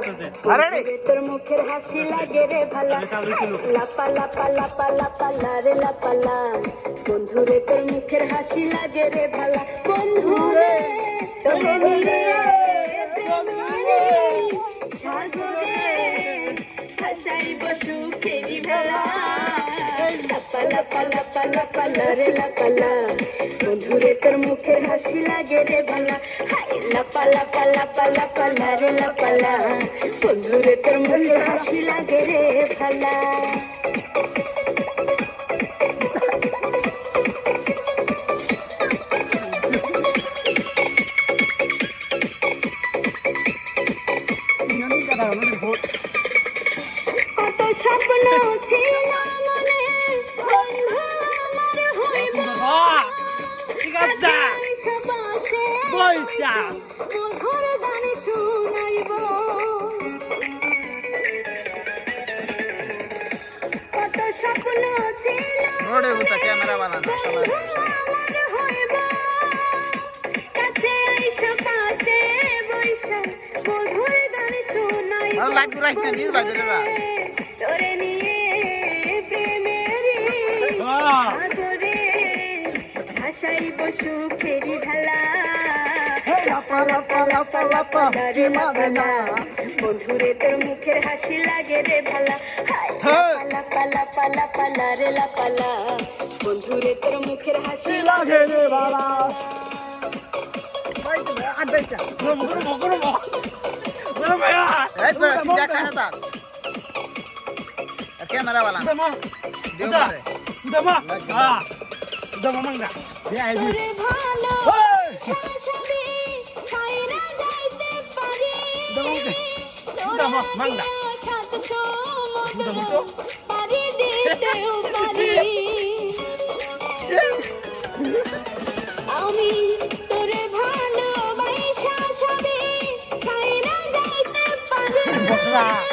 তোর মুখের হাসি লাগে রে ভালা লাপা লাপা লাপা লাপা লারে লাপালা বন্ধুরে তোর মুখের হাসি লাগে রে ভালা বন্ধুরে তোরে নিয়ে সাগরে হাসাইব সুখেরি ভেলা লাপা লাপা লাপা লাপা লারে লাপালা বন্ধুরে তোর মুখের হাসি লাগে রে ভালা লাপা লাপা লাপা লাপা লারে লাপালা বন্ধুরে তোর মুখের হাসি লাগে রে ভালা কত স্বপ্ন ছিল মনে বন্ধু আমার হইব ঠিক আছে পয়সা মধুর গান শুনাইব কত স্বপ্ন ছিল রোডে বুতা ক্যামেরা বানানো আমার হইব কাছে আইসো পাশে বৈশা মধুর গান শুনাইব ভালো লাগবে রাখতে নিজ বাজে রে তোরে নিয়ে প্রেমেরি সাগরে ভাসাইব সুখেরি ঢালা লাপা লাপা লাপা লাপা রে মাবেলা বন্ধুরে তোর মুখের হাসি লাগে রে ভালা লাপা লাপা লাপা রে লাপালা বন্ধুরে তোর মুখের হাসি লাগে রে ভালা ক্যামেরা বালা তোরে ভালো সবই ছাইরা যাইতে পারি তোরে সাত সমুদ্র পারি দিতেও পারি আমি তোরে ভালোবাসা সবই ছাইরা যাইতে পারি